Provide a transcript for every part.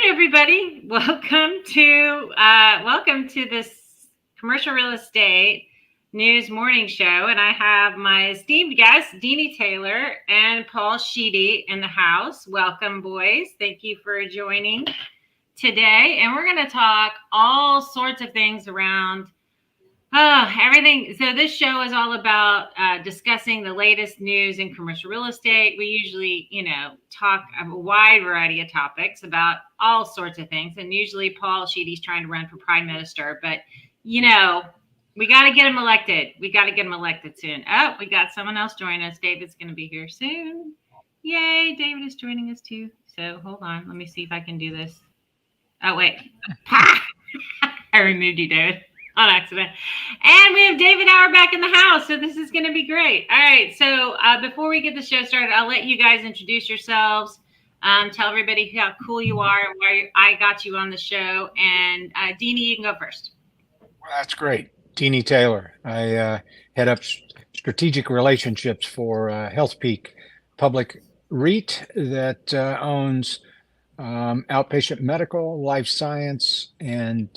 everybody. Welcome to this commercial real estate news morning show, and I have my esteemed guests, Deanie Taylor and Paul Sheedy, in the house. Welcome, boys. Thank you for joining today, and we're going to talk all sorts of things around everything. So this show is all about discussing the latest news in commercial real estate. We usually, talk a wide variety of topics about all sorts of things. And usually Paul Sheedy's trying to run for prime minister, but we got to get him elected. We got to get him elected soon. Oh, we got someone else joining us. David's going to be here soon. Yay, David is joining us too. So hold on. Let me see if I can do this. Oh, wait. I removed you, David. On accident. And we have David Hour back in the house. So this is going to be great. All right. So before we get the show started, I'll let you guys introduce yourselves. Tell everybody how cool you are and why I got you on the show. And Deanie, you can go first. Well, that's great. Deanie Taylor. I head up strategic relationships for HealthPeak Public REIT that owns outpatient medical, life science, and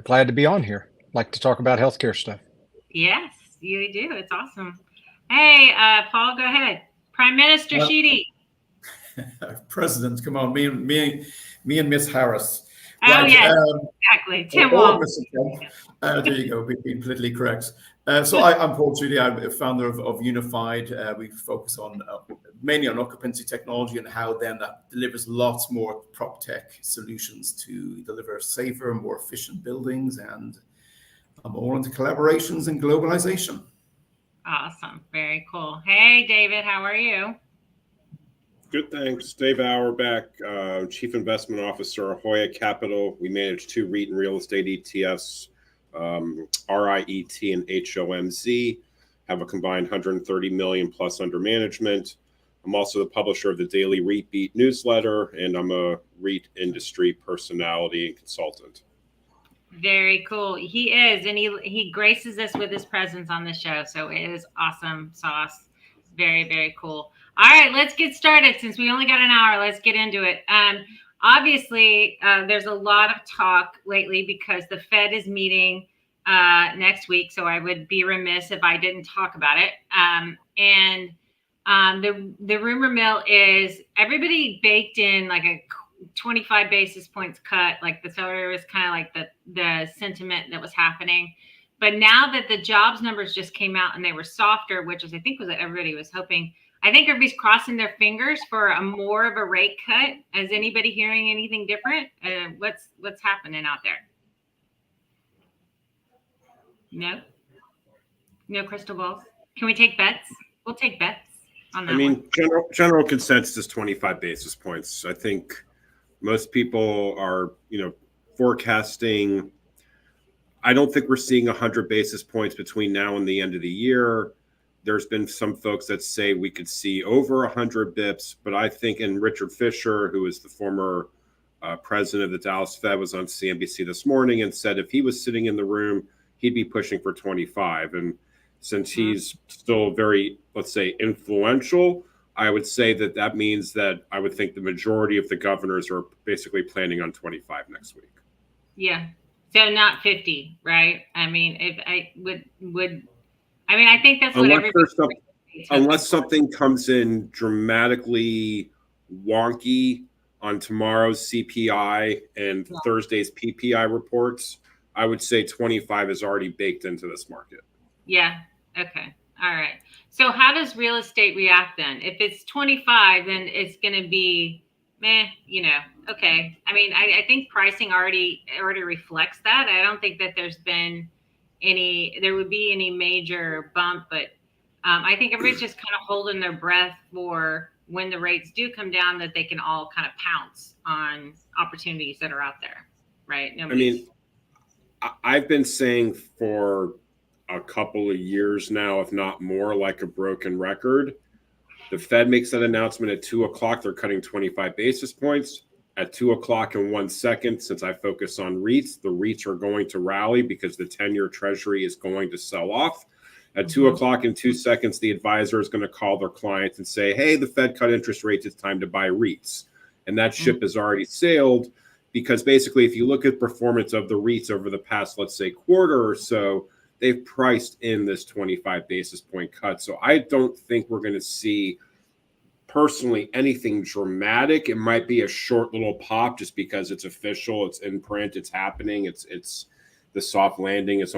glad to be on here. Like to talk about healthcare stuff. Yes, you do. It's awesome. Hey, Paul, go ahead. Prime Minister Sheedy. President, come on, me and Miss Harris. Oh, right. Yes, exactly. Tim Wall. There you go, being politically correct. So I'm Paul Sheedy. I'm a founder of Unified. We focus on mainly on occupancy technology and how then that delivers lots more prop tech solutions to deliver safer, more efficient buildings, and I'm all into collaborations and globalization. Awesome. Very cool. Hey, David, how are you? Good, thanks. Dave Auerbach, Chief Investment Officer at Hoya Capital. We manage 2 REIT and real estate ETFs, RIET and HOMZ, have a combined 130 million plus under management. I'm also the publisher of the daily REIT Beat newsletter, and I'm a REIT industry personality and consultant. Very cool. He is, and he graces us with his presence on the show. So it is awesome sauce. Very, very cool. All right, let's get started. Since we only got an hour, let's get into it. Obviously, there's a lot of talk lately because the Fed is meeting next week. So I would be remiss if I didn't talk about it. The rumor mill is everybody baked in like a 25 basis points cut. Like the Fed was kind of like the sentiment that was happening. But now that the jobs numbers just came out and they were softer, which is I think was what everybody was hoping. I think everybody's crossing their fingers for a more of a rate cut. Is anybody hearing anything different? What's happening out there? No crystal balls. Can we take bets? We'll take bets on that. I mean, general consensus is 25 basis points. I think most people are, forecasting. I don't think we're seeing 100 basis points between now and the end of the year. There's been some folks that say we could see over 100 bips, but I think, and Richard Fisher, who is the former president of the Dallas Fed, was on CNBC this morning and said if he was sitting in the room, he'd be pushing for 25. And since he's still very, let's say, influential, I would say that means that I would think the majority of the governors are basically planning on 25 next week. Yeah. So not 50, right? I mean, if I would. I mean, I think that's what everybody. Unless something comes in dramatically wonky on tomorrow's CPI and Thursday's PPI reports, I would say 25 is already baked into this market. Yeah. Okay. All right. So how does real estate react then? If it's 25, then it's going to be, okay. I mean, I think pricing already reflects that. I don't think that there would be any major bump, but I think everybody's just kind of holding their breath for when the rates do come down, that they can all kind of pounce on opportunities that are out there, right? I've been saying for a couple of years now, if not more, like a broken record. The Fed makes that announcement at 2:00. They're cutting 25 basis points. At 2:00 and 1 second, since I focus on REITs, the REITs are going to rally because the 10-year treasury is going to sell off. At 2:00 and 2 seconds, the advisor is going to call their client and say, hey, the Fed cut interest rates. It's time to buy REITs. and that ship has already sailed. Because basically, if you look at performance of the REITs over the past, let's say, quarter or so, they've priced in this 25 basis point cut. So I don't think we're going to see, personally, anything dramatic. It might be a short little pop just because it's official, it's in print, it's happening, it's the soft landing is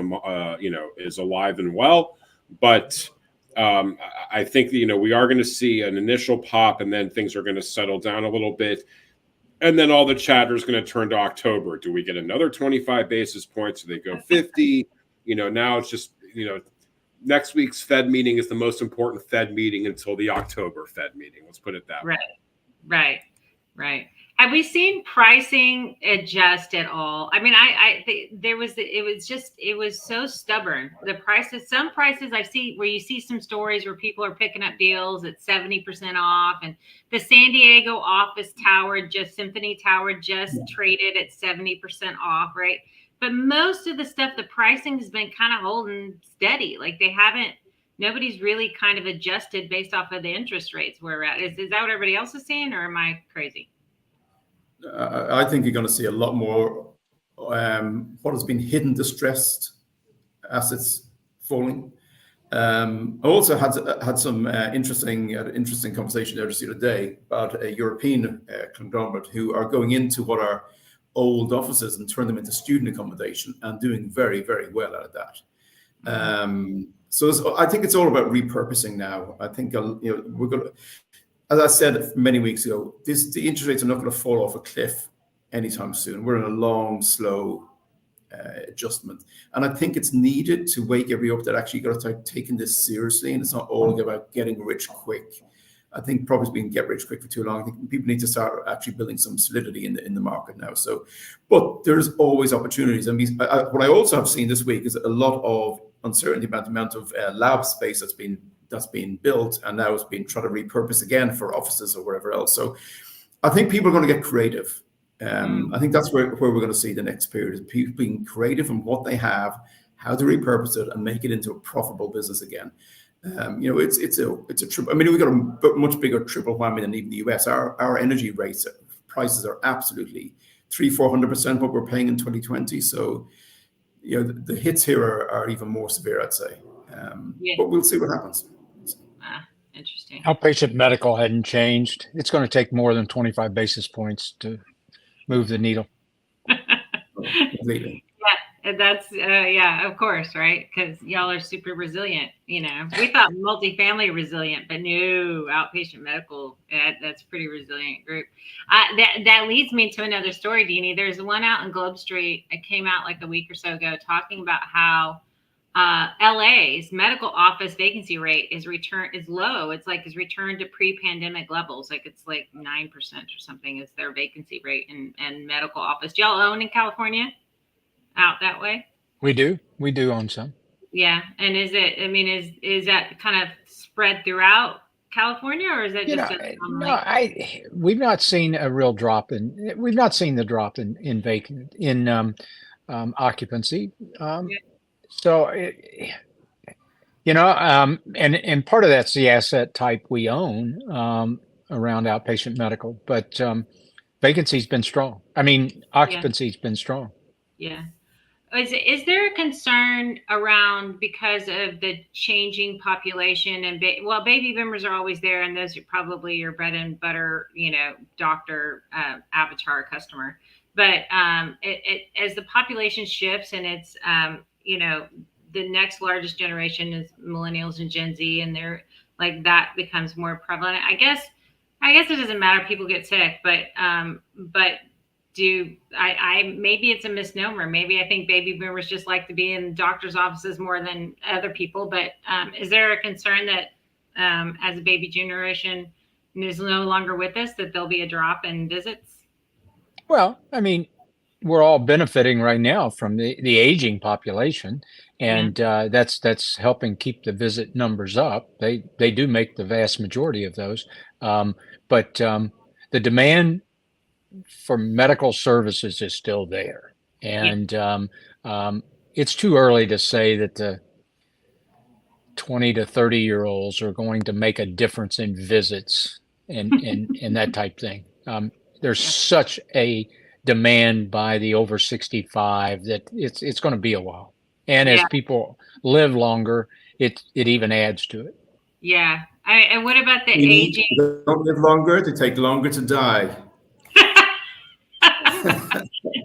is alive and well. But I think that, we are going to see an initial pop, and then things are going to settle down a little bit. And then all the chatter is going to turn to October. Do we get another 25 basis points? Do they go 50? Now it's just, next week's Fed meeting is the most important Fed meeting until the October Fed meeting. Let's put it that way. Right. Have we seen pricing adjust at all? I mean, it was so stubborn. The prices, some prices I see where you see some stories where people are picking up deals at 70% off, and the San Diego office tower, Symphony Tower, traded at 70% off, right? But most of the stuff, the pricing has been kind of holding steady. Like nobody's really kind of adjusted based off of the interest rates where we're at. Is that what everybody else is saying, or am I crazy? I think you're going to see a lot more what has been hidden distressed assets falling. I also had some interesting conversation there just the other day about a European conglomerate who are going into what are old offices and turn them into student accommodation and doing very, very well out of that. So I think it's all about repurposing now. I think we're going to, as I said many weeks ago, the interest rates are not going to fall off a cliff anytime soon. We're in a long, slow adjustment, and I think it's needed to wake everybody up that actually got to start taking this seriously, and it's not all about getting rich quick. I think probably been get rich quick for too long. I think people need to start actually building some solidity in the market now. So, but there's always opportunities. And what I also have seen this week is a lot of uncertainty about the amount of lab space that's been built, and now it's being tried to repurpose again for offices or wherever else. So I think people are going to get creative. I think that's where we're going to see the next period, is people being creative in what they have, how to repurpose it and make it into a profitable business again. It's a triple. I mean, we've got a much bigger triple whammy than even the US. Our energy prices are absolutely 300-400% what we're paying in 2020. So, the hits here are even more severe, I'd say. But we'll see what happens. Interesting. Outpatient medical hadn't changed. It's going to take more than 25 basis points to move the needle. Completely. Yeah, that's of course, right? Because y'all are super resilient. We thought multifamily resilient, but no, outpatient medical, that's pretty resilient group. That leads me to another story, Deanie. There's one out in Globe Street. It came out like a week or so ago, talking about how LA's medical office vacancy rate is low. It's returned to pre-pandemic levels. Like it's like 9% or something is their vacancy rate in medical office. Do y'all own in California out that way? We do own some. Yeah. And is that kind of spread throughout California, or is that just we've not seen a real drop we've not seen the drop in vacant occupancy. So, and part of that's the asset type we own around outpatient medical, but vacancy's been strong. I mean, occupancy's been strong. Yeah. Is there a concern around, because of the changing population and baby boomers are always there, and those are probably your bread and butter, doctor avatar customer. But as the population shifts and it's the next largest generation is millennials and Gen Z, and they're like that becomes more prevalent. I guess it doesn't matter. People get sick, but maybe it's a misnomer. Maybe I think baby boomers just like to be in doctor's offices more than other people. But is there a concern that as a baby generation is no longer with us, that there'll be a drop in visits? Well, I mean, we're all benefiting right now from the aging population, and that's helping keep the visit numbers up. They do make the vast majority of those, but the demand for medical services is still there, and it's too early to say that the 20 to 30-year-olds are going to make a difference in visits and that type thing. There's such a demand by the over 65 that it's going to be a while. And as people live longer, it even adds to it. Yeah. And what about the aging? They don't live longer, they take longer to die.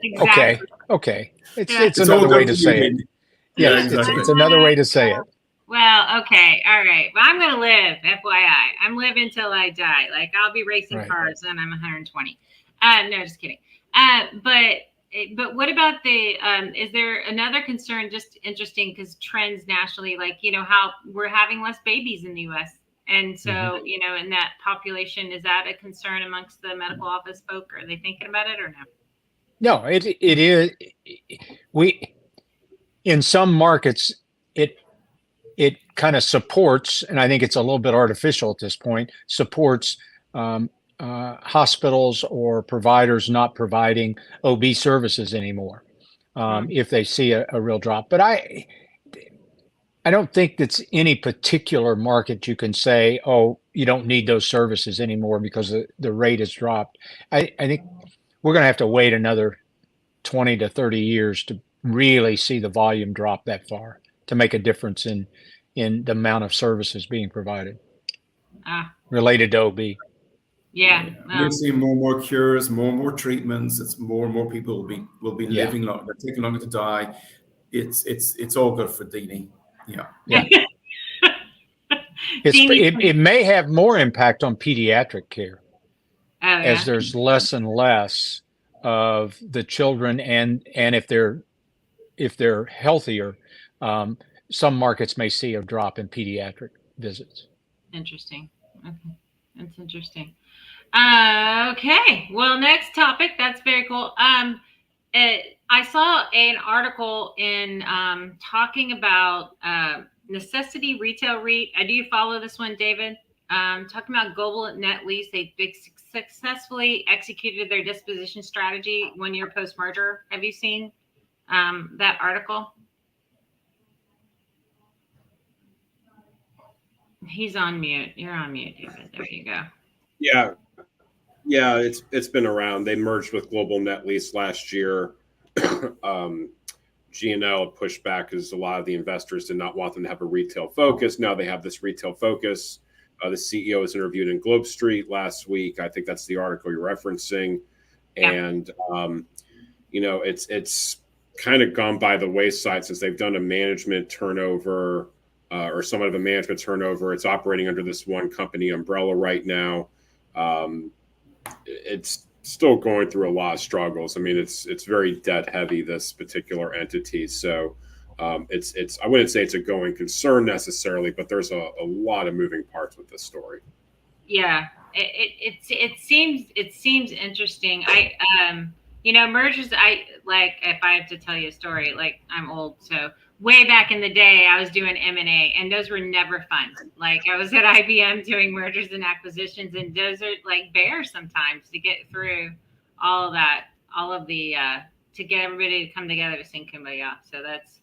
Exactly. Okay. It's Yeah. it's another all way good to for say you, it. Dean. Yes, Yeah, exactly. it's another way to say it. Well, okay. All right. Well, I'm going to live, FYI. I'm living till I die. Like, I'll be racing Right. cars when I'm 120. No, just kidding. But what about the, is there another concern, just interesting, because trends nationally, like, how we're having less babies in the U.S. And so, in that population, is that a concern amongst the medical office folk? Are they thinking about it or no? No, it is. In some markets, it kind of supports, and I think it's a little bit artificial at this point, supports hospitals or providers not providing OB services anymore if they see a real drop. But I don't think that's any particular market you can say, oh, you don't need those services anymore because the rate has dropped. I think we're going to have to wait another 20 to 30 years to really see the volume drop that far to make a difference in the amount of services being provided related to OB. Yeah. We're seeing more and more cures, more and more treatments. It's more and more people will be living longer, taking longer to die. It's all good for Dini. Yeah. It may have more impact on pediatric care as there's less and less of the children, and if they're healthier, some markets may see a drop in pediatric visits. Interesting. Okay, that's interesting. Okay, well, next topic. That's very cool. I saw an article in talking about necessity retail REIT. Do you follow this one, David? Talking about global net lease. They successfully executed their disposition strategy 1 year post merger. Have you seen that article? He's on mute. You're on mute, David. There you go. Yeah, it's been around. They merged with Global Net Lease last year. G&L pushed back because a lot of the investors did not want them to have a retail focus. Now they have this retail focus. The CEO was interviewed in Globe Street last week. I think that's the article you're referencing. And it's kind of gone by the wayside since they've done a management turnover or somewhat of a management turnover. It's operating under this one company umbrella right now. It's still going through a lot of struggles. I mean, it's very debt heavy, this particular entity. So it's I wouldn't say it's a going concern necessarily, but there's a lot of moving parts with this story. Yeah, it seems interesting. Mergers. If I have to tell you a story, like, I'm old, so way back in the day, I was doing M&A, and those were never fun. Like, I was at IBM doing mergers and acquisitions, and those are like bears sometimes to get through all of that, to get everybody to come together to sing Kumbaya. So that's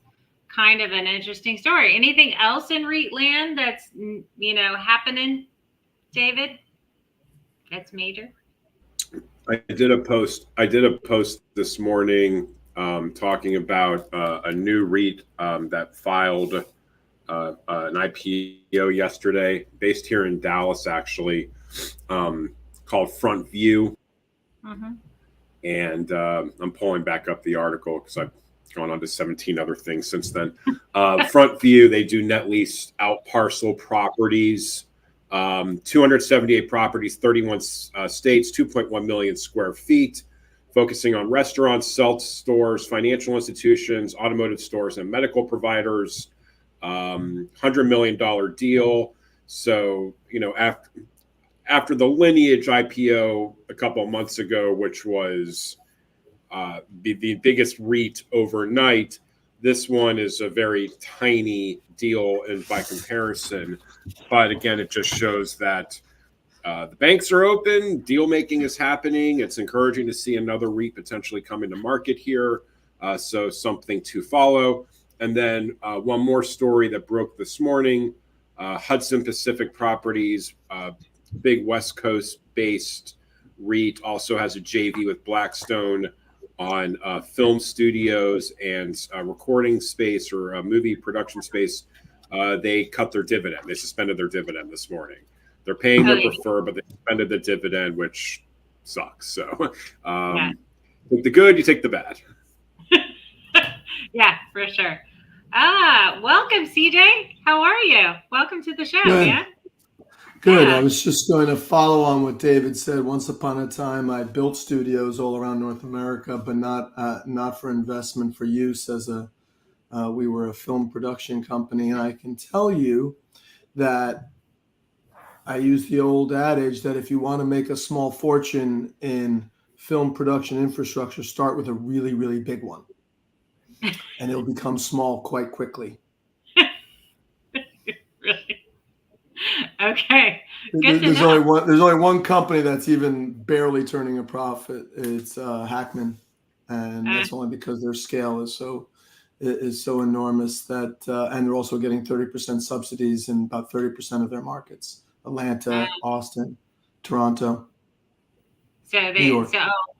kind of an interesting story. Anything else in REIT land that's happening, David? That's major. I did a post this morning talking about a new REIT that filed an IPO yesterday, based here in Dallas, actually, called Front View. Mm-hmm. And I'm pulling back up the article because I've gone on to 17 other things since then. Front View, they do net lease out parcel properties. 278 properties, 31 states, 2.1 million square feet, focusing on restaurants, self-stores, financial institutions, automotive stores, and medical providers. $100 million deal. So, after the Lineage IPO a couple of months ago, which was the biggest REIT overnight, this one is a very tiny deal by comparison. But again, it just shows that the banks are open, deal making is happening. It's encouraging to see another REIT potentially come into market here. So something to follow. And then one more story that broke this morning, Hudson Pacific Properties, big West Coast based REIT also has a JV with Blackstone on film studios and recording space or movie production space. They cut their dividend. They suspended their dividend this morning. They're paying their preferred, but they suspended the dividend, which sucks. So take the good, you take the bad. Yeah, for sure. Welcome, CJ. How are you? Welcome to the show, man. Good. Yeah. I was just going to follow on what David said. Once upon a time, I built studios all around North America, but not for investment, for use as we were a film production company. And I can tell you that I use the old adage that if you want to make a small fortune in film production infrastructure, start with a really, really big one. And it'll become small quite quickly. Really? Okay. There's only one company that's even barely turning a profit. It's Hackman, and that's only because their scale is so enormous that, and they're also getting 30% subsidies in about 30% of their markets: Atlanta, Austin, Toronto. So New York.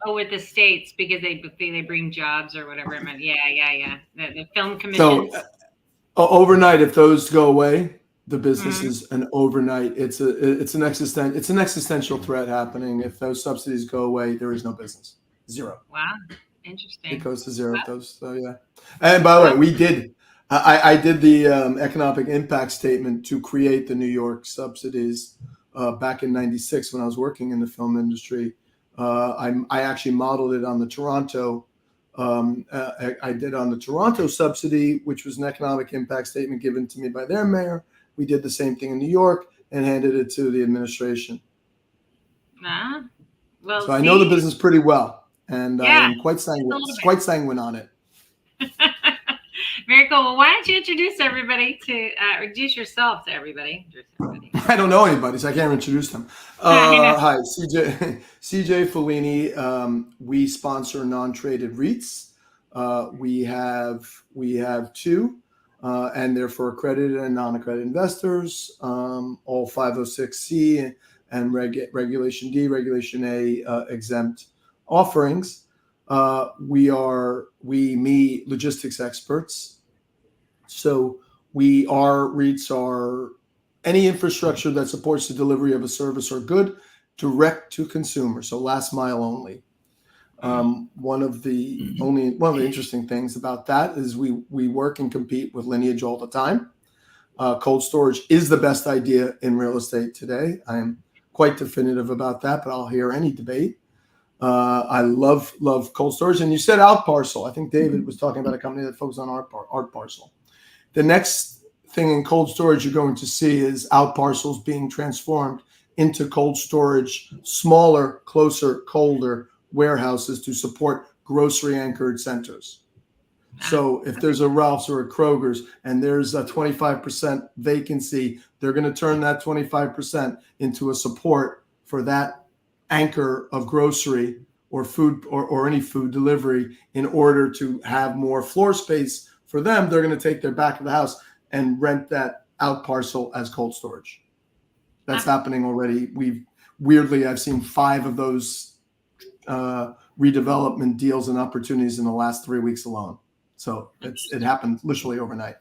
With the states, because they bring jobs or whatever it meant. Yeah. The film commissions. So overnight, if those go away, the business is an overnight. It's an existential threat happening. If those subsidies go away, there is no business. Zero. Wow, interesting. It goes to zero. Wow. Those. So yeah. And by the way, I did the economic impact statement to create the New York subsidies back in '96 when I was working in the film industry. I actually modeled it on the Toronto. I did on the Toronto subsidy, which was an economic impact statement given to me by their mayor. We did the same thing in New York and handed it to the administration. Well, so I know the business pretty well, and I am quite sanguine on it. Very cool. Well, why don't you introduce everybody introduce yourself to everybody? I don't know anybody, so I can't introduce them. Hi, CJ Fellini. We sponsor non-traded REITs. We have two. And they're for accredited and non-accredited investors, all 506C and Regulation D, Regulation A exempt offerings. We meet logistics experts. So our REITs are any infrastructure that supports the delivery of a service or good direct to consumer, so last mile only. One of the interesting things about that is we work and compete with Lineage all the time. Cold storage is the best idea in real estate today. I am quite definitive about that, but I'll hear any debate. I love cold storage. And you said out parcel. I think David was talking about a company that focuses on art parcel. The next thing in cold storage you're going to see is out parcels being transformed into cold storage, smaller, closer, colder warehouses to support grocery anchored centers. So if there's a Ralph's or a Kroger's and there's a 25% vacancy, they're going to turn that 25% into a support for that anchor of grocery or food or any food delivery. In order to have more floor space for them, they're going to take their back of the house and rent that out parcel as cold storage. That's happening already. I've seen 5 of those redevelopment deals and opportunities in the last 3 weeks alone. So it happened literally overnight.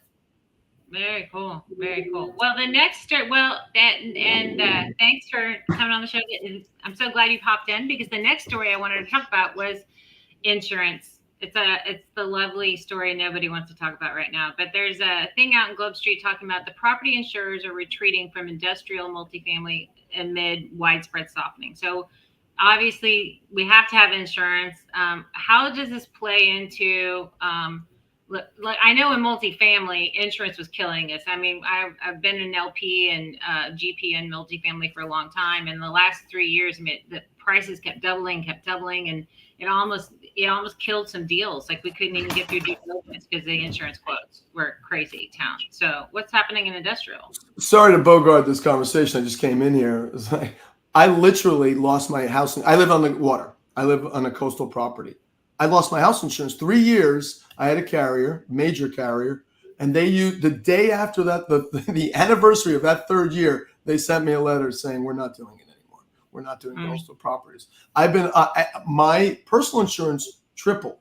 Very cool. Very cool. Well, thanks for coming on the show. I'm so glad you popped in, because the next story I wanted to talk about was insurance. It's the lovely story nobody wants to talk about right now, but there's a thing out in Globe Street talking about the property insurers are retreating from industrial multifamily amid widespread softening. So obviously we have to have insurance. How does this play into, I know in multifamily, insurance was killing us. I mean, I've been an LP and GP in multifamily for a long time. And the last 3 years, the prices kept doubling, and it almost killed some deals. Like we couldn't even get through due diligence because the insurance quotes were crazy town. So what's happening in industrial? Sorry to bogart this conversation. I just came in here. It's like, I literally lost my house. I live on the water. I live on a coastal property. I lost my house insurance 3 years. I had a carrier, major carrier, and they used the day after that, the anniversary of that 3rd year, they sent me a letter saying, we're not doing it anymore. We're not doing coastal properties. I've been my personal insurance tripled,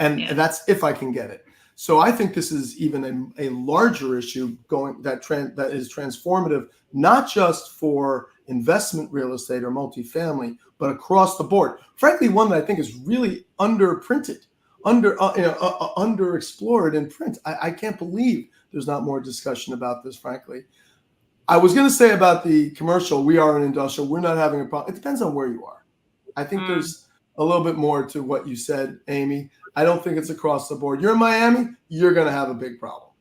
and that's if I can get it. So I think this is even a larger issue that is transformative, not just for investment real estate or multifamily, but across the board. Frankly, one that I think is really underprinted, underexplored in print. I can't believe there's not more discussion about this, frankly. I was going to say about the commercial, we are an industrial. We're not having a problem. It depends on where you are. I think there's a little bit more to what you said, Amy. I don't think it's across the board. You're in Miami, you're going to have a big problem.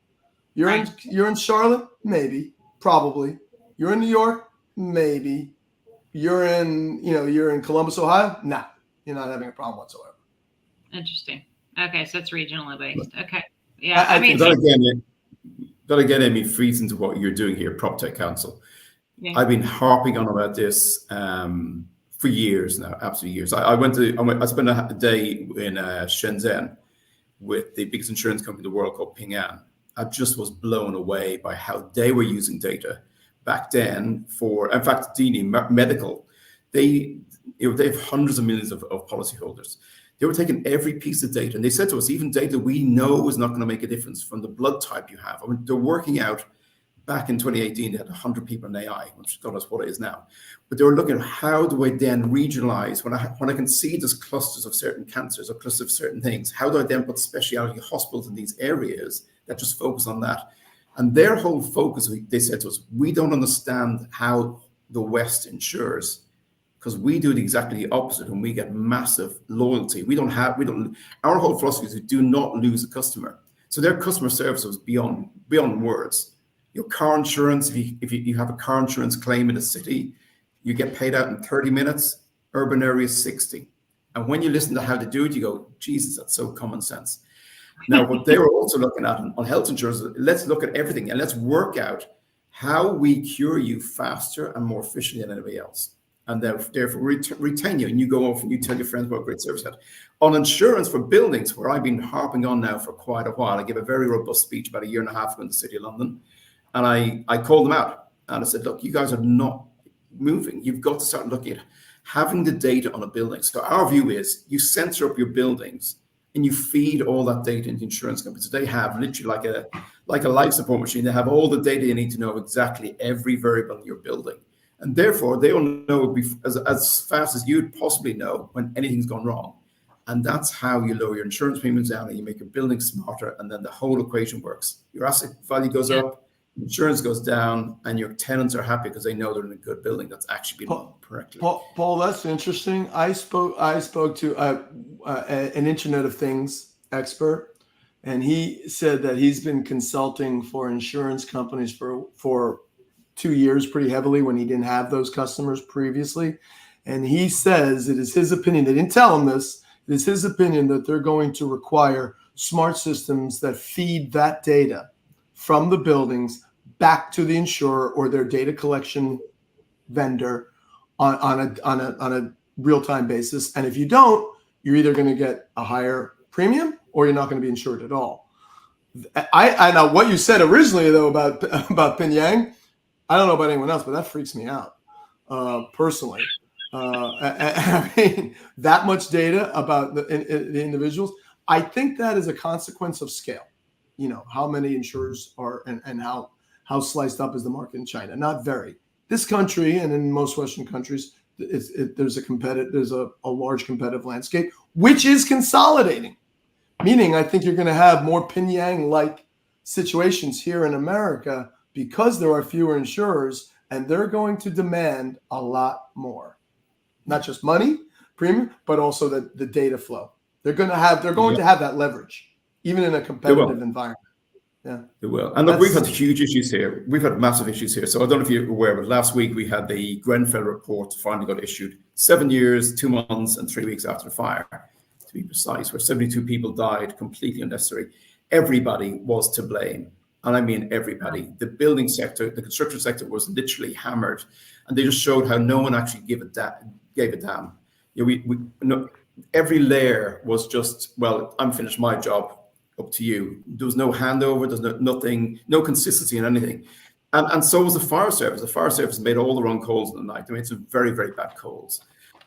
You're in Charlotte, maybe, probably. You're in New York, maybe. You're in Columbus, Ohio. No, you're not having a problem whatsoever. Interesting. Okay, so it's regionally based. Okay, yeah. I mean, that again, Amy, feeds into what you're doing here, PropTech Council. Yeah. I've been harping on about this for years now, absolute years. I spent a day in Shenzhen with the biggest insurance company in the world called Ping An. I just was blown away by how they were using data back then for, in fact, Dini Medical. They have hundreds of millions of policyholders. They were taking every piece of data, and they said to us, even data we know is not going to make a difference from the blood type you have. I mean, they're working out. Back in 2018, they had 100 people in AI, which God knows what it is now. But they were looking at how do I then regionalize when I can see there's clusters of certain cancers or clusters of certain things. How do I then put specialty hospitals in these areas that just focus on that? And their whole focus, they said to us, we don't understand how the West insures, because we do exactly the opposite and we get massive loyalty. Our whole philosophy is we do not lose a customer. So their customer service was beyond words. Your car insurance, if you have a car insurance claim in a city, you get paid out in 30 minutes, urban areas 60. And when you listen to how to do it, you go, Jesus, that's so common sense. Now, what they were also looking at on health insurance, let's look at everything and let's work out how we cure you faster and more efficiently than anybody else. And therefore retain you, and you go off and you tell your friends what a great service you had. On insurance for buildings, where I've been harping on now for quite a while, I gave a very robust speech about a year and a half ago in the City of London. And I called them out and I said, look, you guys are not moving. You've got to start looking at having the data on a building. So our view is you censor up your buildings and you feed all that data into insurance companies. So they have literally like a life support machine. They have all the data you need to know exactly every variable in your building. And therefore, they will know as fast as you'd possibly know when anything's gone wrong. And that's how you lower your insurance premiums down and you make your building smarter. And then the whole equation works. Your asset value goes up. Insurance goes down, and your tenants are happy because they know they're in a good building that's actually been done correctly. Paul, that's interesting. I spoke to an Internet of Things expert, and he said that he's been consulting for insurance companies for 2 years pretty heavily when he didn't have those customers previously. And he says it is his opinion, they didn't tell him this, it is his opinion that they're going to require smart systems that feed that data from the buildings back to the insurer or their data collection vendor on a real-time basis. And if you don't, you're either going to get a higher premium or you're not going to be insured at all. I know what you said originally though about Pyongyang. I don't know about anyone else, but that freaks me out personally. I mean, that much data about the individuals. I think that is a consequence of scale. You know, how many insurers are and how sliced up is the market in China? Not very. This country and in most Western countries, there's a large competitive landscape, which is consolidating. Meaning, I think you're going to have more Pyongyang-like situations here in America because there are fewer insurers, and they're going to demand a lot more, not just money, premium, but also the data flow. They're going to have that leverage, even in a competitive environment. Yeah, it will. And look, we've had huge issues here. We've had massive issues here. So I don't know if you're aware, but last week we had the Grenfell report finally got issued. 7 years, 2 months, and 3 weeks after the fire, to be precise, where 72 people died, completely unnecessary. Everybody was to blame. And I mean everybody. The building sector, the construction sector was literally hammered. And they just showed how no one actually gave a damn. You know, every layer was just, well, I'm finished my job. Up to you. There was no handover. There's nothing, no consistency in anything. And so was the fire service. The fire service made all the wrong calls in the night. They made some very, very bad calls.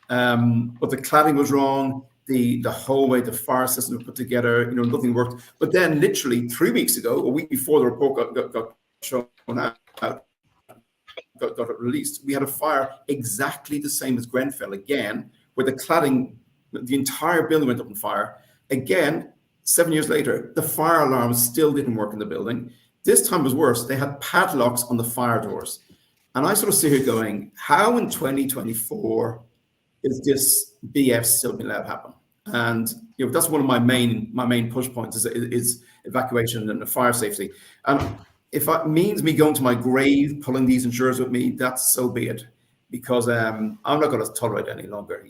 But the cladding was wrong. The whole way the fire system was put together, nothing worked. But then literally 3 weeks ago, a week before the report got shown out, got released, we had a fire exactly the same as Grenfell again, where the cladding, the entire building went up on fire. Again, 7 years later, the fire alarm still didn't work in the building. This time was worse. They had padlocks on the fire doors. And I sort of sit here going, how in 2024 is this BS still being allowed to happen? And that's one of my main push points is evacuation and fire safety. And if it means me going to my grave, pulling these insurers with me, that's so be it. Because I'm not going to tolerate it any longer.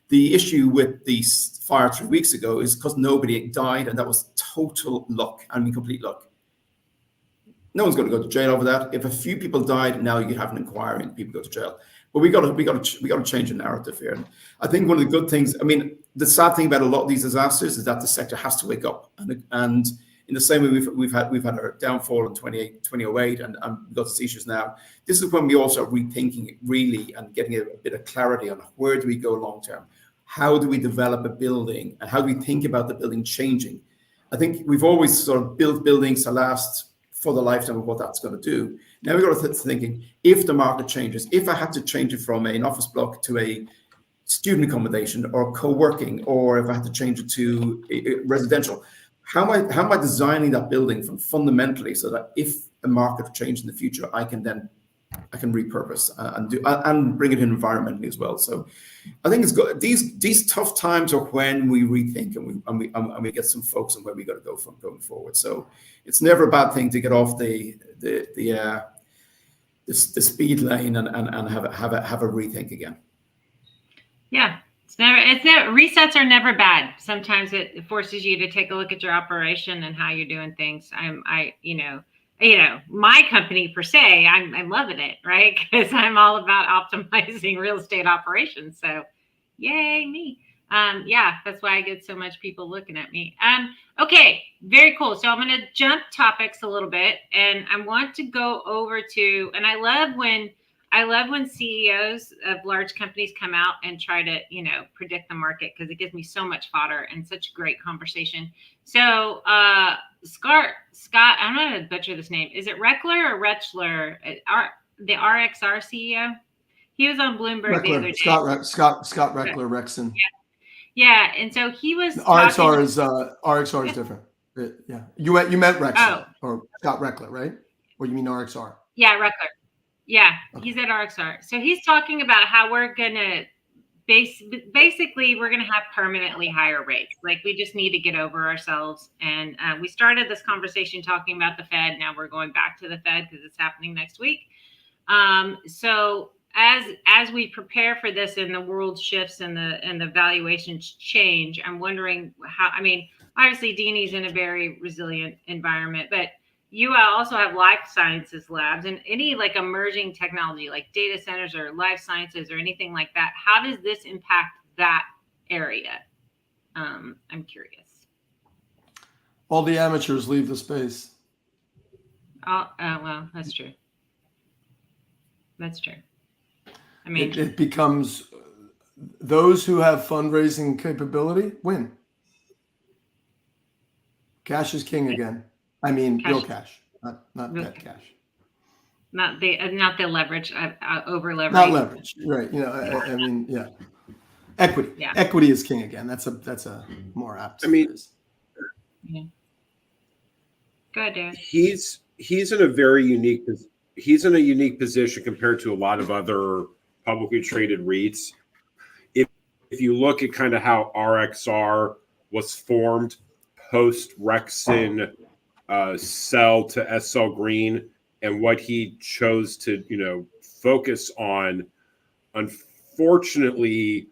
The issue with the fire 3 weeks ago is because nobody died, and that was total luck. I mean, complete luck. No one's going to go to jail over that. If a few people died, now you have an inquiry and people go to jail. But we got to change the narrative here. And I think one of the good things, I mean, the sad thing about a lot of these disasters is that the sector has to wake up. And in the same way we've had our downfall in 2008 and we've got these issues now, this is when we also are rethinking it really and getting a bit of clarity on where do we go long term? How do we develop a building and how do we think about the building changing? I think we've always sort of built buildings to last for the lifetime of what that's going to do. Now we've got to thinking, if the market changes, if I had to change it from an office block to a student accommodation or co-working, or if I had to change it to a residential, how am I designing that building from fundamentally so that if the market changes in the future, I can repurpose and bring it in environmentally as well. So I think it's good. These tough times are when we rethink and we get some focus on where we got to go from going forward. So it's never a bad thing to get off the speed lane and have a rethink again. Yeah. It's never resets are never bad. Sometimes it forces you to take a look at your operation and how you're doing things. My company per se, I'm loving it, right? Because I'm all about optimizing real estate operations. So yay me. That's why I get so much people looking at me. Okay, very cool. So I'm going to jump topics a little bit, and I want to go over to, and I love when CEOs of large companies come out and try to, predict the market, because it gives me so much fodder and such great conversation. So Scott, I'm not going to butcher this name. Is it Reckler or Retchler? The RXR CEO? He was on Bloomberg the other day. Scott Reckler, Rexon. Yeah, and so he was RXR is different. Yeah, you meant Rexon or Scott Reckler, right? Or you mean RXR? Yeah, Reckler. Yeah, he's at RXR. So he's talking about how we're gonna basically we're gonna have permanently higher rates. Like, we just need to get over ourselves. And we started this conversation talking about the Fed. Now we're going back to the Fed because it's happening next week. So as we prepare for this and the world shifts and the valuations change, I'm wondering how. I mean, obviously Deanie's in a very resilient environment, but you also have life sciences labs and any like emerging technology like data centers or life sciences or anything like that. How does this impact that area? I'm curious. All the amateurs leave the space. Oh, well, that's true. That's true. I mean, it becomes those who have fundraising capability win. Cash is king again. I mean, real cash, not that cash. Not the leverage, over leverage. Not leverage, right? I mean, yeah. Equity. Yeah. Equity is king again. That's a more apt. I mean, yeah. Go ahead, Darren. He's in a very unique position compared to a lot of other publicly traded REITs. If you look at kind of how RXR was formed post Rexon sell to SL Green and what he chose to focus on, unfortunately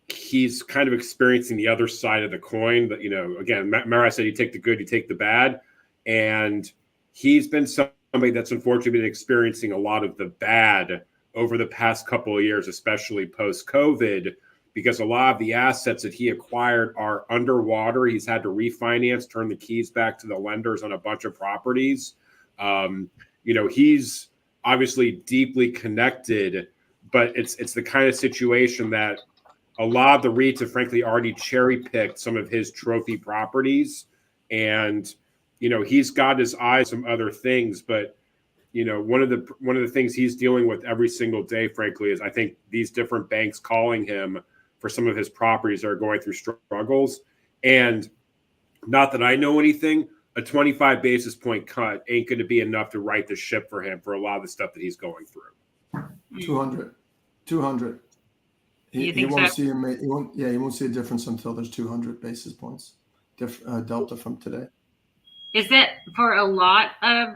he's kind of experiencing the other side of the coin. But again, Mara said you take the good, you take the bad, and he's been somebody that's unfortunately been experiencing a lot of the bad over the past couple of years, especially post-COVID, because a lot of the assets that he acquired are underwater. He's had to refinance, turn the keys back to the lenders on a bunch of properties. he's obviously deeply connected, but it's the kind of situation that a lot of the REITs have frankly already cherry picked some of his trophy properties, and he's got his eyes on other things. But one of the things he's dealing with every single day, frankly, is I think these different banks calling him for some of his properties that are going through struggles. And not that I know anything, a 25 basis point cut ain't going to be enough to right the ship for him for a lot of the stuff that he's going through. 200. You He think won't so? see him. He won't see a difference until there's 200 basis points delta from today. Is that for a lot of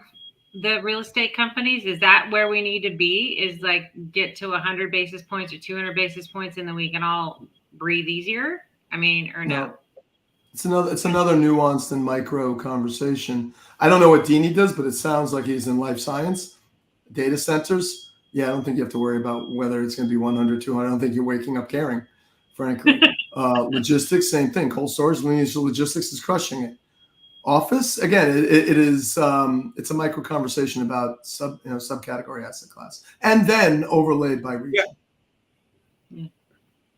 the real estate companies? Is that where we need to be? Is like get to 100 basis points or 200 basis points, and then we can all breathe easier? I mean, or no? It's another nuanced and micro conversation. I don't know what Dini does, but it sounds like he's in life science, data centers. Yeah, I don't think you have to worry about whether it's going to be 100, 200. I don't think you're waking up caring, frankly. Logistics, same thing. Cold storage, lineage logistics is crushing it. Office, again, it is it's a micro conversation about subcategory asset class, and then overlaid by region. Yeah.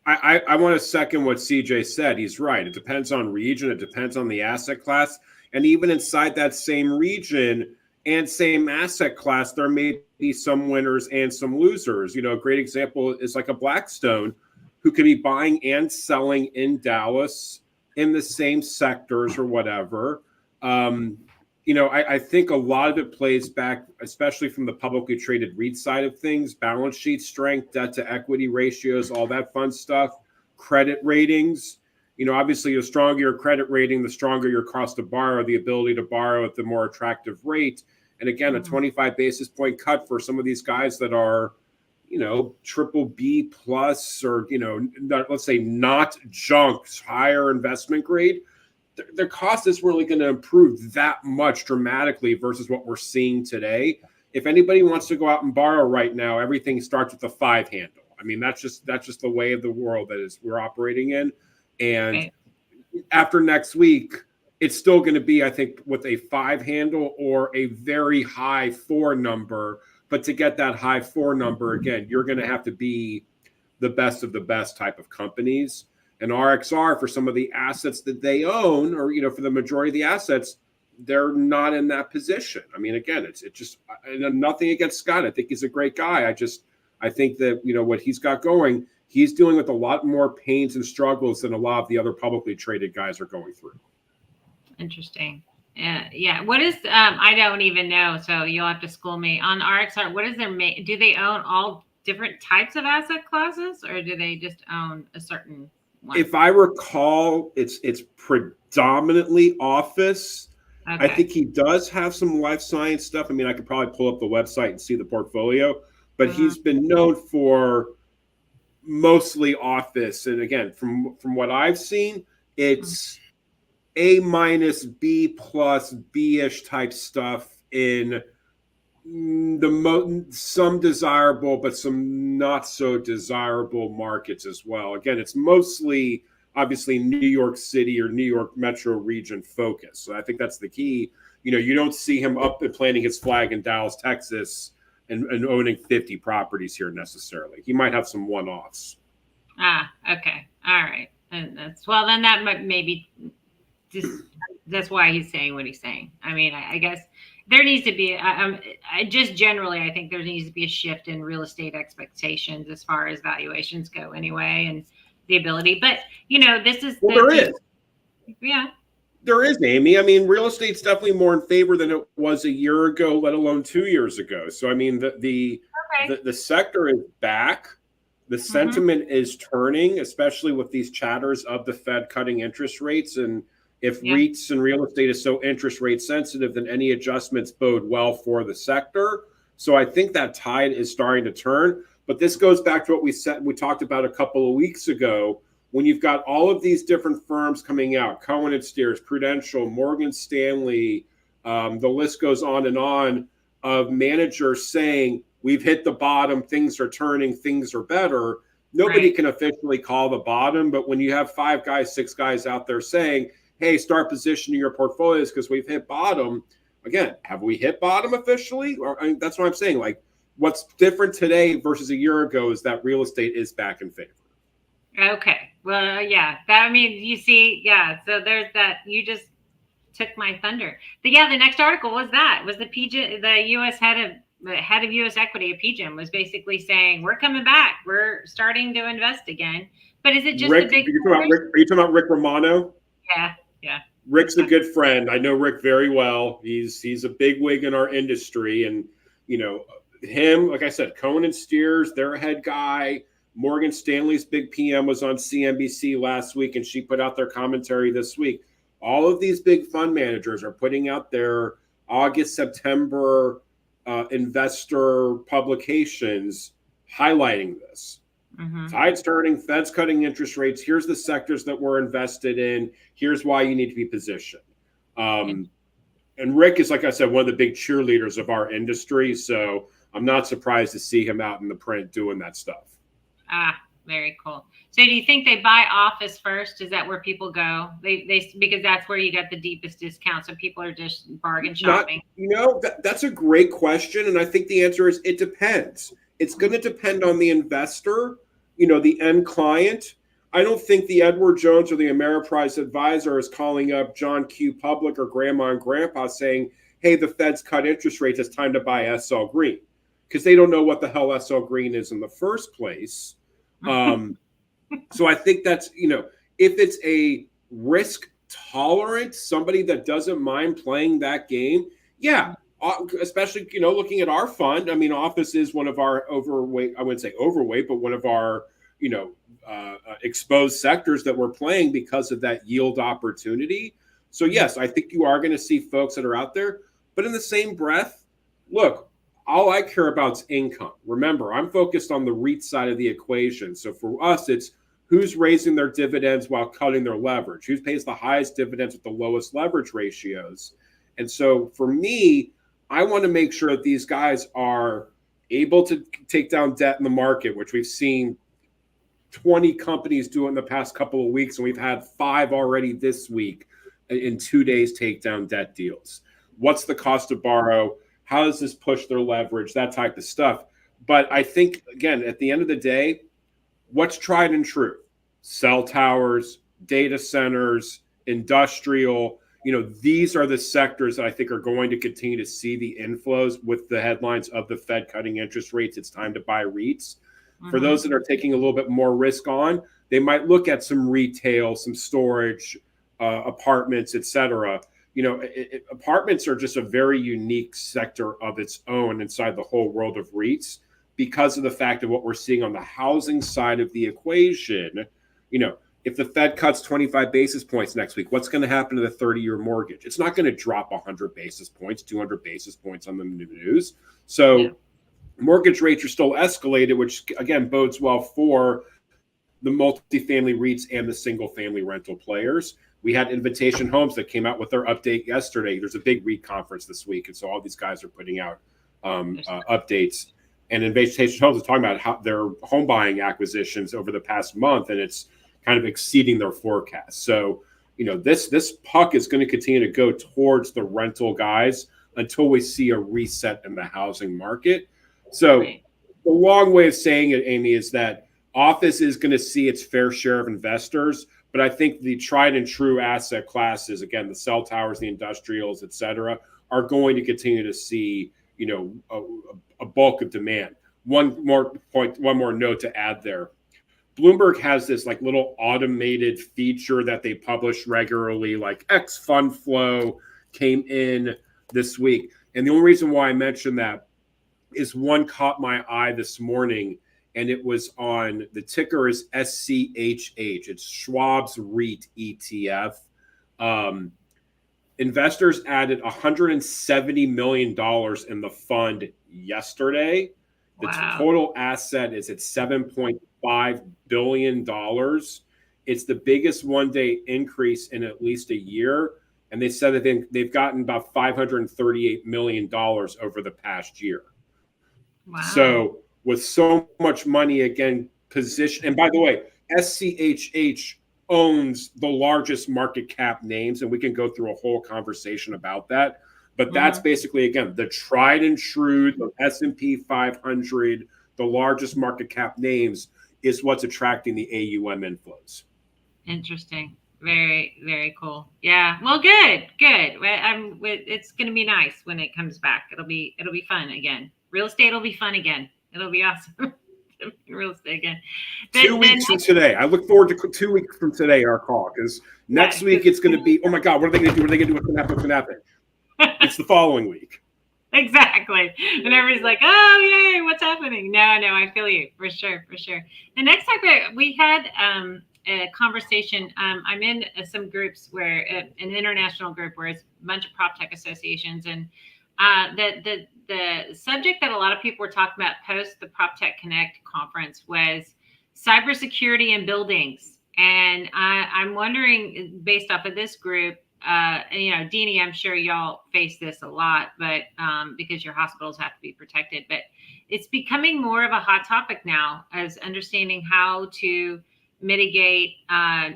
I want to second what CJ said. He's right. It depends on region. It depends on the asset class. And even inside that same region and same asset class, there may be some winners and some losers. A great example is like a Blackstone who could be buying and selling in Dallas in the same sectors or whatever. I think a lot of it plays back, especially from the publicly traded REIT side of things, balance sheet strength, debt to equity ratios, all that fun stuff, credit ratings. Obviously, the stronger your credit rating, the stronger your cost to borrow, the ability to borrow at the more attractive rate. And again, a 25 basis point cut for some of these guys that are, triple B plus or, let's say not junk, higher investment grade. Their cost is really going to improve that much dramatically versus what we're seeing today. If anybody wants to go out and borrow right now, everything starts with a 5 handle. I mean, that's just the way of the world we're operating in. And after next week, it's still going to be, I think, with a 5 handle or a very high 4 number. But to get that high 4 number, again, you're going to have to be the best of the best type of companies. And RXR, for some of the assets that they own, or for the majority of the assets, they're not in that position. I mean, again, it's just nothing against Scott. I think he's a great guy. I think that what he's got going, he's dealing with a lot more pains and struggles than a lot of the other publicly traded guys are going through. Interesting. Yeah. What is? I don't even know. So you'll have to school me on RXR. What is their? Do they own all different types of asset classes, or do they just own a certain? If I recall, it's predominantly office. Okay. I think he does have some life science stuff. I mean, I could probably pull up the website and see the portfolio, but he's been known for mostly office. And again, from what I've seen, it's A minus, B plus, B-ish type stuff in some desirable but some not so desirable markets as well. Again, it's mostly obviously New York City or New York metro region focus. So I think that's the key. You don't see him up and planting his flag in Dallas, Texas and owning 50 properties here necessarily. He might have some one-offs. Okay. All right. And then that might maybe just that's why he's saying what he's saying. I mean, I guess there needs to be, I just generally, I think there needs to be a shift in real estate expectations as far as valuations go anyway, and the ability. But, this is. Well, there is. Yeah. There is, Amy. I mean, real estate's definitely more in favor than it was a year ago, let alone 2 years ago. So, I mean, the sector is back. The sentiment is turning, especially with these chatters of the Fed cutting interest rates. And if REITs and real estate is so interest rate sensitive, then any adjustments bode well for the sector. So I think that tide is starting to turn. But this goes back to what we talked about a couple of weeks ago, when you've got all of these different firms coming out, Cohen and Steers, Prudential, Morgan Stanley, the list goes on, of managers saying, we've hit the bottom, things are turning, things are better. Nobody can officially call the bottom, but when you have 5 guys, 6 guys out there saying, hey, start positioning your portfolios because we've hit bottom, again, have we hit bottom officially? Or that's what I'm saying. Like, what's different today versus a year ago is that real estate is back in favor. Okay. Well, yeah. That, I mean, you see, yeah. So there's that. You just took my thunder. But yeah, the next article was the PG, the U.S. head of U.S. equity at PGIM was basically saying we're coming back. We're starting to invest again. But is it just Rick, the big? are you talking about Rick Romano? Yeah. Yeah. Rick's a good friend. I know Rick very well. He's a big wig in our industry, and him, like I said, Cohen and Steers, their head guy. Morgan Stanley's big PM was on CNBC last week, and she put out their commentary this week. All of these big fund managers are putting out their August, September investor publications highlighting this. Mm-hmm. Tide's turning, Fed's cutting interest rates. Here's the sectors that we're invested in. Here's why you need to be positioned. And Rick is, like I said, one of the big cheerleaders of our industry. So I'm not surprised to see him out in the print doing that stuff. Ah, very cool. So do you think they buy office first? Is that where people go? They because that's where you get the deepest discount. So people are just bargain shopping. That's a great question. And I think the answer is it depends. It's going to depend on the investor, the end client. I don't think the Edward Jones or the Ameriprise advisor is calling up John Q. Public or Grandma and Grandpa saying, hey, the Fed's cut interest rates. It's time to buy SL Green. Because they don't know what the hell SL Green is in the first place. So I think that's, if it's a risk tolerant, somebody that doesn't mind playing that game, yeah, especially, looking at our fund. I mean, office is one of our overweight, I wouldn't say overweight, but one of our, exposed sectors that we're playing because of that yield opportunity. So yes, I think you are going to see folks that are out there, but in the same breath, look, all I care about is income. Remember, I'm focused on the REIT side of the equation. So for us, it's who's raising their dividends while cutting their leverage, who pays the highest dividends with the lowest leverage ratios. And so for me, I want to make sure that these guys are able to take down debt in the market, which we've seen 20 companies do in the past couple of weeks. And we've had 5 already this week in 2 days take down debt deals. What's the cost to borrow? How does this push their leverage? That type of stuff. But I think, again, at the end of the day, what's tried and true? Cell towers, data centers, industrial, these are the sectors that I think are going to continue to see the inflows with the headlines of the Fed cutting interest rates. It's time to buy REITs. Mm-hmm. For those that are taking a little bit more risk on, they might look at some retail, some storage, apartments, et cetera. Apartments are just a very unique sector of its own inside the whole world of REITs because of the fact of what we're seeing on the housing side of the equation. If the Fed cuts 25 basis points next week, what's going to happen to the 30-year mortgage? It's not going to drop 100 basis points, 200 basis points on the news. So mortgage rates are still escalated, which, again, bodes well for the multifamily REITs and the single-family rental players. We had Invitation Homes that came out with their update yesterday. There's a big REIT conference this week, and so all these guys are putting out updates. And Invitation Homes is talking about how their home buying acquisitions over the past month, and it's kind of exceeding their forecast. So, this puck is going to continue to go towards the rental guys until we see a reset in the housing market. So, the long way of saying it, Amy, is that office is going to see its fair share of investors. But I think the tried and true asset classes, again, the cell towers, the industrials, et cetera, are going to continue to see, a bulk of demand. One more note to add there. Bloomberg has this little automated feature that they publish regularly, like X fund flow came in this week. And the only reason why I mentioned that is one caught my eye this morning. And it was on, the ticker is SCHH. It's Schwab's REIT ETF. Investors added $170 million in the fund yesterday. The total asset is at $7.5 billion. It's the biggest one-day increase in at least a year. And they said that they've gotten about $538 million over the past year. Wow. So with so much money, again, position. And by the way, SCHH owns the largest market cap names, and we can go through a whole conversation about that. But that's basically, again, the tried and true, the S&P 500, the largest market cap names is what's attracting the AUM inflows. Interesting. Very, very cool. Yeah. Well, good. It's going to be nice when it comes back. It'll be fun again. Real estate will be fun again. It'll be awesome. Real estate again. 2 weeks from today. I look forward to 2 weeks from today, our call, because next week it's going to be, oh my God, what are they going to do? What are they going to do? What's going to happen? What's going to happen? It's the following week. Exactly. And everybody's like, oh, yay, what's happening? No, I feel you for sure. The next topic, we had a conversation. I'm in some groups where an international group where it's a bunch of prop tech associations, and the subject that a lot of people were talking about post the Prop Tech Connect conference was cybersecurity in buildings. And I'm wondering, based off of this group, Deanie, I'm sure y'all face this a lot, but because your hospitals have to be protected, but it's becoming more of a hot topic now as understanding how to mitigate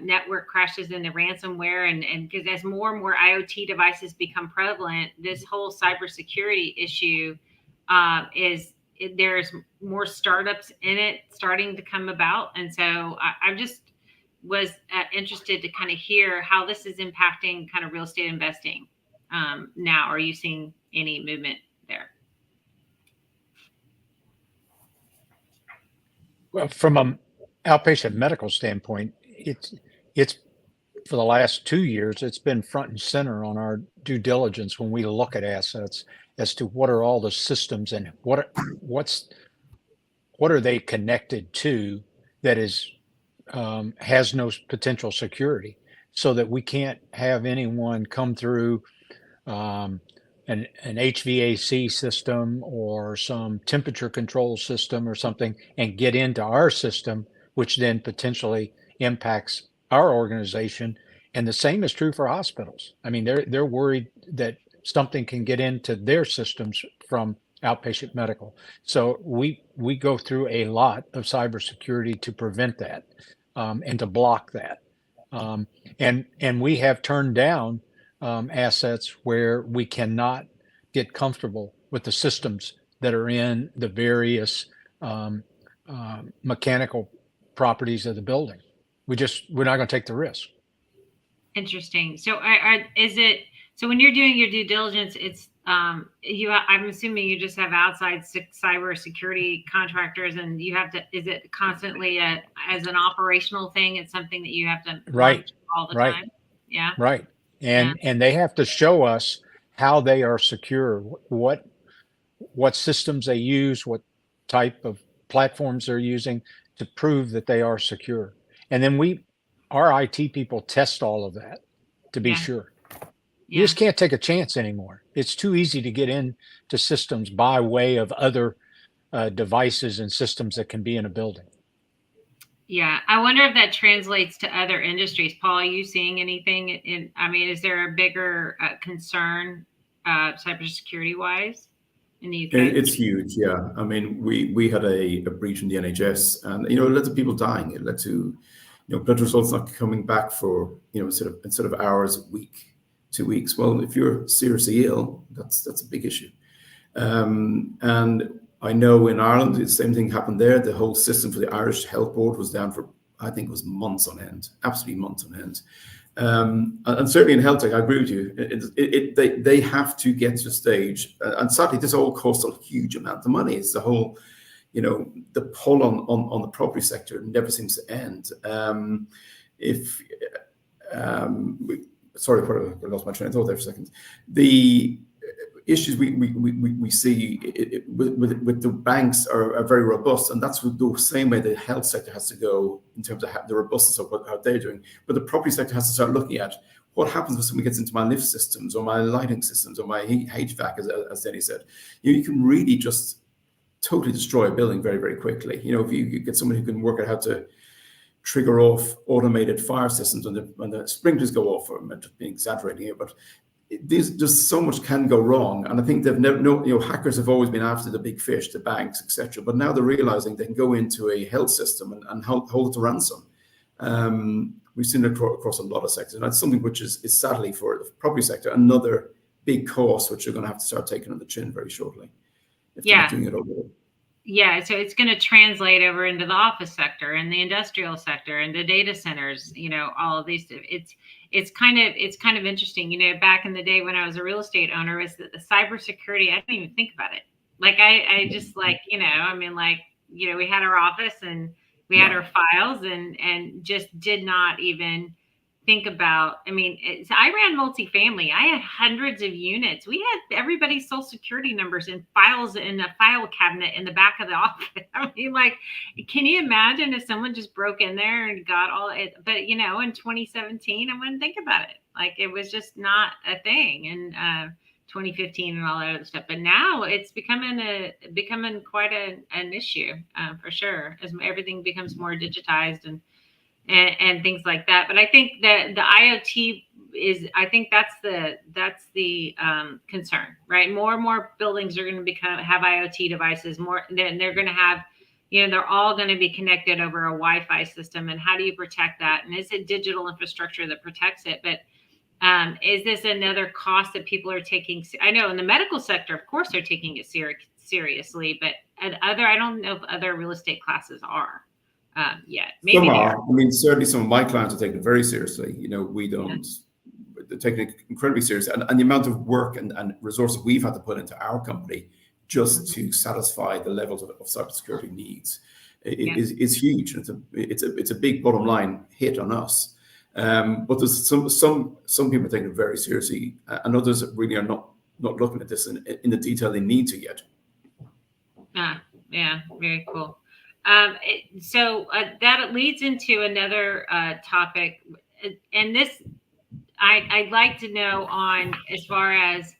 network crashes and the ransomware. And because as more and more IoT devices become prevalent, this whole cybersecurity issue there's more startups in it starting to come about. And so I just was interested to kind of hear how this is impacting kind of real estate investing now. Are you seeing any movement there? Well, from an outpatient medical standpoint, it's for the last 2 years, it's been front and center on our due diligence when we look at assets as to what are all the systems and what are they connected to that is has no potential security, so that we can't have anyone come through an HVAC system or some temperature control system or something and get into our system, which then potentially impacts our organization. And the same is true for hospitals. I mean, they're worried that something can get into their systems from outpatient medical. So we go through a lot of cybersecurity to prevent that and to block that. And we have turned down assets where we cannot get comfortable with the systems that are in the various mechanical properties of the building. We're not going to take the risk. Interesting. So so when you're doing your due diligence, it's I'm assuming you just have outside cyber security contractors, and you have to, is it constantly as an operational thing? It's something that you have to right all the time. Yeah. Right. And they have to show us how they are secure, what systems they use, what type of platforms they're using to prove that they are secure. And then our IT people test all of that to be sure. You just can't take a chance anymore. It's too easy to get into systems by way of other devices and systems that can be in a building. Yeah, I wonder if that translates to other industries. Paul, are you seeing anything is there a bigger concern cybersecurity wise in the UK? It's huge, yeah. I mean, we had a breach in the NHS, and it led to people dying. It led to blood results not coming back for instead of hours, a week, 2 weeks. Well, if you're seriously ill, that's a big issue. And I know in Ireland, the same thing happened there. The whole system for the Irish Health Board was down for, I think it was months on end, absolutely months on end. And certainly in health tech, I agree with you. They have to get to a stage, and sadly, this all costs a huge amount of money. It's the whole, the pull on the property sector never seems to end. Sorry, I lost my train of thought there for a second. The issues we see with the banks are very robust, and that's the same way the health sector has to go in terms of the robustness of how they're doing. But the property sector has to start looking at what happens when someone gets into my lift systems or my lighting systems or my HVAC, as Denny said. You can really just totally destroy a building very, very quickly. If you get someone who can work out how to trigger off automated fire systems when the sprinklers go off, or I'm just being exaggerating here, but there's so much can go wrong. And I think they've never, hackers have always been after the big fish, the banks, etc. But now they're realizing they can go into a health system and hold it to ransom. We've seen it across a lot of sectors, and that's something which is sadly for the property sector another big costs, which you're going to have to start taking on the chin very shortly. If they're Yeah. not doing it over there. Yeah, so it's going to translate over into the office sector and the industrial sector and the data centers. All of these. It's kind of interesting. Back in the day when I was a real estate owner, is that the cybersecurity? I didn't even think about it. Like I just like we had our office and we had our files and just did not even think about. I ran multifamily. I had hundreds of units. We had everybody's social security numbers and files in a file cabinet in the back of the office. Can you imagine if someone just broke in there and got all it? But in 2017, I wouldn't think about it. Like it was just not a thing. And 2015 and all that other stuff. But now it's becoming quite an issue for sure, as everything becomes more digitized and things like that. But I think that the IoT that's the concern, right? More and more buildings are going to have IoT devices. Then they're going to have, they're all going to be connected over a Wi-Fi system. And how do you protect that? And is it digital infrastructure that protects it? But is this another cost that people are taking? I know in the medical sector, of course, they're taking it seriously, but I don't know if other real estate classes are. Yet. Maybe some are. Certainly some of my clients are taking it very seriously. We don't. Yeah. They're taking it incredibly seriously, and the amount of work and resources we've had to put into our company just to satisfy the levels of cybersecurity needs is huge. It's a big bottom line hit on us. But there's some people are taking it very seriously, and others really are not looking at this in the detail they need to yet. Yeah, very cool. So that leads into another topic, and this I'd like to know on as far as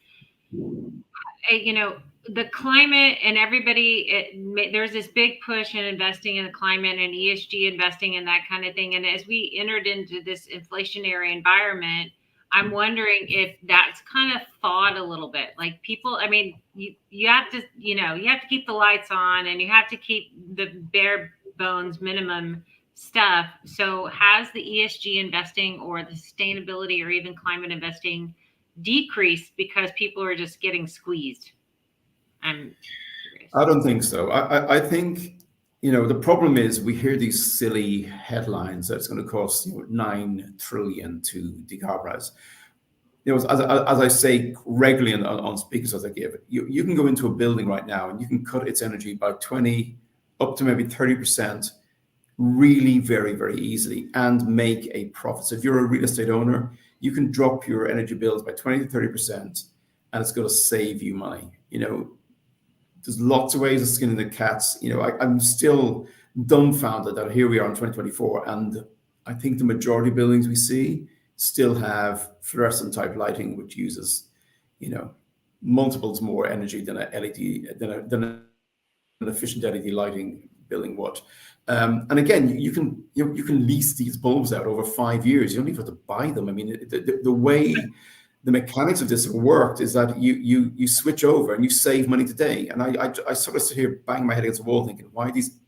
the climate and everybody. There's this big push in investing in the climate and ESG investing and that kind of thing. And as we entered into this inflationary environment, I'm wondering if that's kind of thawed a little bit. Like people, you have to, you have to keep the lights on and you have to keep the bare bones minimum stuff. So has the ESG investing or the sustainability or even climate investing decreased because people are just getting squeezed? I'm curious. I don't think so. I think, the problem is we hear these silly headlines that it's going to cost $9 trillion to decarbonize. As I say regularly on speakers as I give, you can go into a building right now and you can cut its energy by 20 up to maybe 30% really very, very easily and make a profit. So if you're a real estate owner, you can drop your energy bills by 20 to 30% and it's going to save you money. There's lots of ways of skinning the cats. I'm still dumbfounded that here we are in 2024, and I think the majority of buildings we see still have fluorescent type lighting, which uses, multiples more energy than a LED than an efficient LED lighting building would. And again, you can lease these bulbs out over 5 years. You don't even have to buy them. The way the mechanics of this have worked is that you switch over and you save money today. And I sort of sit here banging my head against the wall thinking,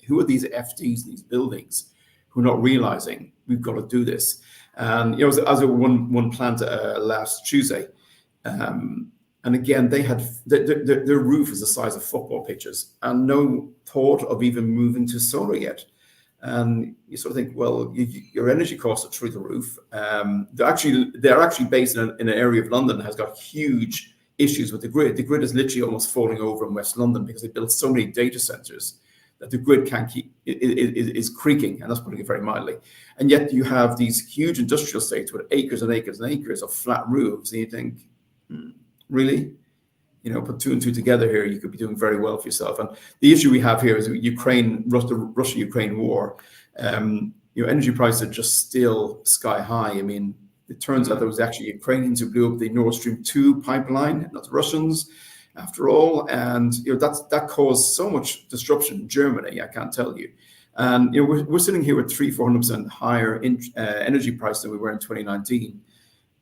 who are these FDs in these buildings who are not realizing we've got to do this? And as a one plant last Tuesday, and again they had their roof is the size of football pitches and no thought of even moving to solar yet. And you sort of think, well, your energy costs are through the roof. They're actually based in an area of London that has got huge issues with the grid. The grid is literally almost falling over in West London because they built so many data centers that the grid can't keep is creaking, and that's putting it very mildly. And yet you have these huge industrial estates with acres and acres and acres of flat roofs, and you think, really? Put two and two together here, you could be doing very well for yourself. And the issue we have here is the Russia-Ukraine war. Energy prices are just still sky high. It turns out there was actually Ukrainians who blew up the Nord Stream 2 pipeline, not the Russians, after all. And that caused so much disruption in Germany, I can't tell you. And we're sitting here with 300-400% higher energy price than we were in 2019.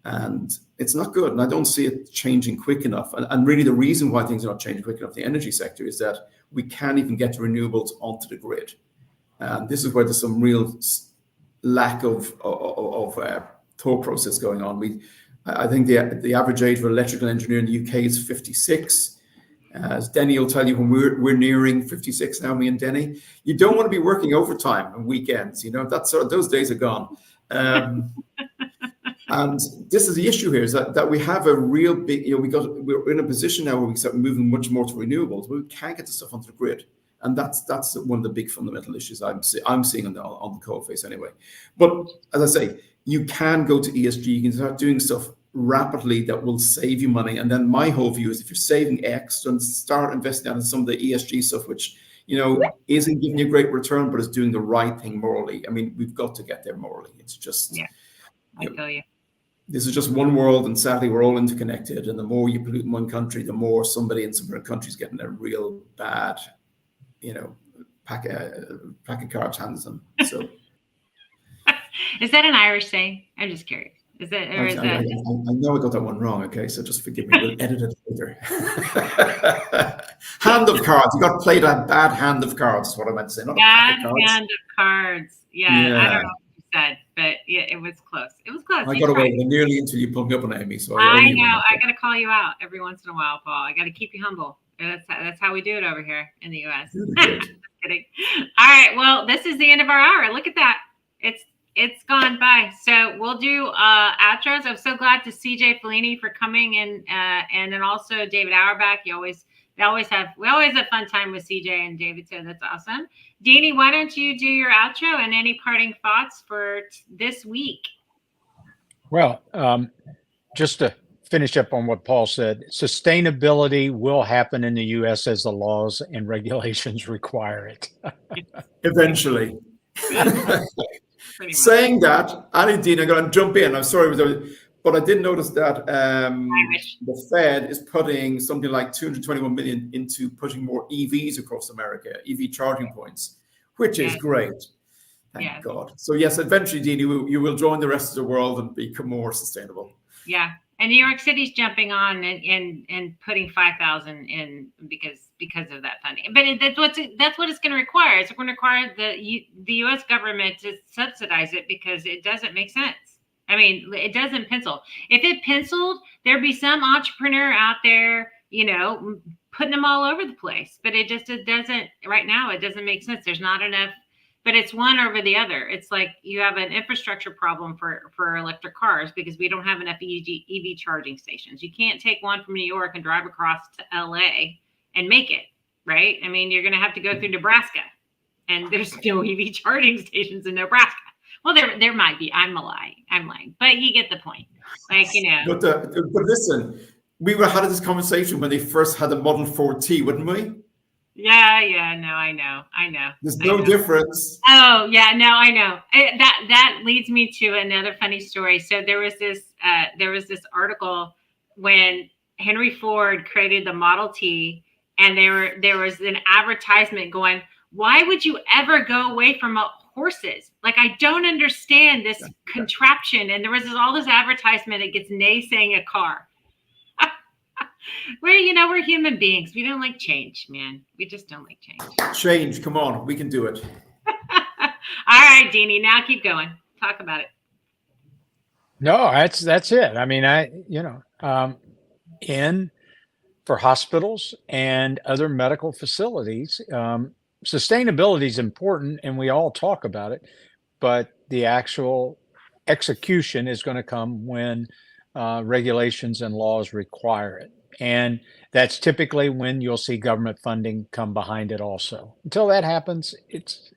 And it's not good. And I don't see it changing quick enough. And really the reason why things are not changing quick enough in the energy sector is that we can't even get renewables onto the grid. And this is where there's some real lack of thought process going on. I think the average age of an electrical engineer in the UK is 56. As Denny will tell you, when we're nearing 56 now, me and Denny, you don't want to be working overtime on weekends. That's those days are gone. And this is the issue here: is that we have a real big. We're in a position now where we start moving much more to renewables, but we can't get the stuff onto the grid, and that's one of the big fundamental issues I'm seeing on the coalface anyway. But as I say, you can go to ESG. You can start doing stuff rapidly that will save you money. And then my whole view is, if you're saving X, then start investing in some of the ESG stuff, which isn't giving you a great return, but is doing the right thing morally. I mean, we've got to get there morally. It's just I feel you. This is just one world, and sadly, we're all interconnected. And the more you pollute in one country, the more somebody in some other country is getting a real bad, pack of cards handed to them. So, is that an Irish saying? I'm just curious. Is that, or is that? I know I got that one wrong. Okay, so just forgive me. We'll edit it later. Hand of cards. You got played a bad hand of cards. Is what I meant to say. Not a pack of cards. Hand of cards. Yeah, I don't know what you said, but yeah, it was close. It was close. I got away nearly until you pulled me up on Amy. So I know. I got to call you out every once in a while, Paul. I got to keep you humble. That's how we do it over here in the U.S. Just kidding. All right. Well, this is the end of our hour. Look at that. It's gone by. So we'll do outros. I'm so glad to see Jay Fellini for coming in, and then also David Auerbach. We always have fun time with CJ and David. So that's awesome. Deanie, why don't you do your outro and any parting thoughts for this week? Well, just to finish up on what Paul said, sustainability will happen in the U.S. as the laws and regulations require it. Eventually. Saying that, Ali Dean, I'm going to jump in. I'm sorry, but I did notice that the Fed is putting something like 221 million into pushing more EVs across America, EV charging points, which is great. Thank God. So yes, eventually, Dean, you will join the rest of the world and become more sustainable. Yeah. And New York City's jumping on and putting 5,000 in because of that funding. But that's what it's going to require. It's going to require the U.S. government to subsidize it, because it doesn't make sense. I mean, it doesn't pencil. If it penciled, there'd be some entrepreneur out there, putting them all over the place. But it doesn't. Right now, it doesn't make sense. There's not enough. But it's one over the other. It's like you have an infrastructure problem for electric cars because we don't have enough EV charging stations. You can't take one from New York and drive across to LA and make it, right? I mean, you're going to have to go through Nebraska, and there's no EV charging stations in Nebraska. Well, there might be. I'm lying, but you get the point. Like, But listen, we had this conversation when they first had the Model 4T, wouldn't we? Yeah. No, I know. There's no difference. Oh, yeah. No, I know. That leads me to another funny story. So there was this article when Henry Ford created the Model T, and there was an advertisement going, "Why would you ever go away from horses? Like, I don't understand this contraption." And there was all this advertisement that gets naysaying a car. We're human beings. We don't like change, man. We just don't like change. Change, come on, we can do it. All right, Deanie, now keep going. Talk about it. No, that's it. I mean, for hospitals and other medical facilities, sustainability is important, and we all talk about it, but the actual execution is going to come when regulations and laws require it. And that's typically when you'll see government funding come behind it also. Until that happens, it's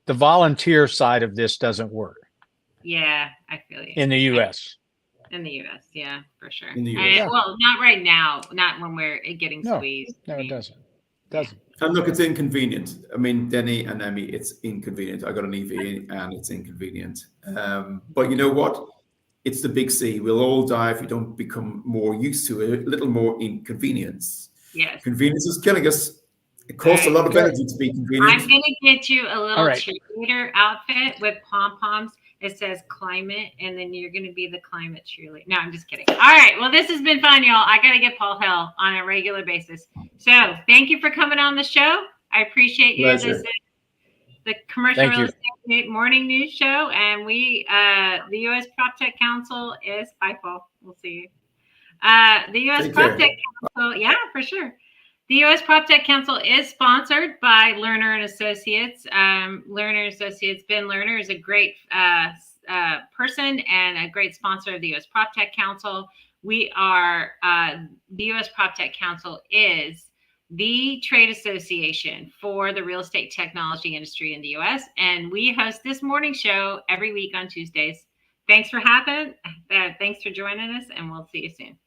the volunteer side of this doesn't work. Yeah, I feel you. In the U.S. In the U.S., yeah, for sure. In the US. Well, not right now. Not when we're getting squeezed. No, it doesn't. And look, it's inconvenient. I mean, Denny and Emmy, it's inconvenient. I got an EV and it's inconvenient. But you know what? It's the big C. We'll all die if we don't become more used to it, a little more inconvenience. Yes. Convenience is killing us. It costs a lot of energy to be convenient. I'm going to get you a little cheerleader outfit with pom-poms. It says climate, and then you're going to be the climate cheerleader. No, I'm just kidding. All right. Well, this has been fun, y'all. I got to get Paul Hill on a regular basis. So thank you for coming on the show. I appreciate you. the Commercial Thank Real you. Estate Morning News Show, and the U.S. PropTech Council is bye, Paul. We'll see you. The U.S. Take care. PropTech Council, yeah, for sure. The U.S. PropTech Council is sponsored by Lerner and Associates. Lerner Associates, Ben Lerner is a great person and a great sponsor of the U.S. PropTech Council. We are the U.S. PropTech Council is the trade association for the real estate technology industry in the U.S. And we host this morning show every week on Tuesdays. Thanks for joining us, and we'll see you soon.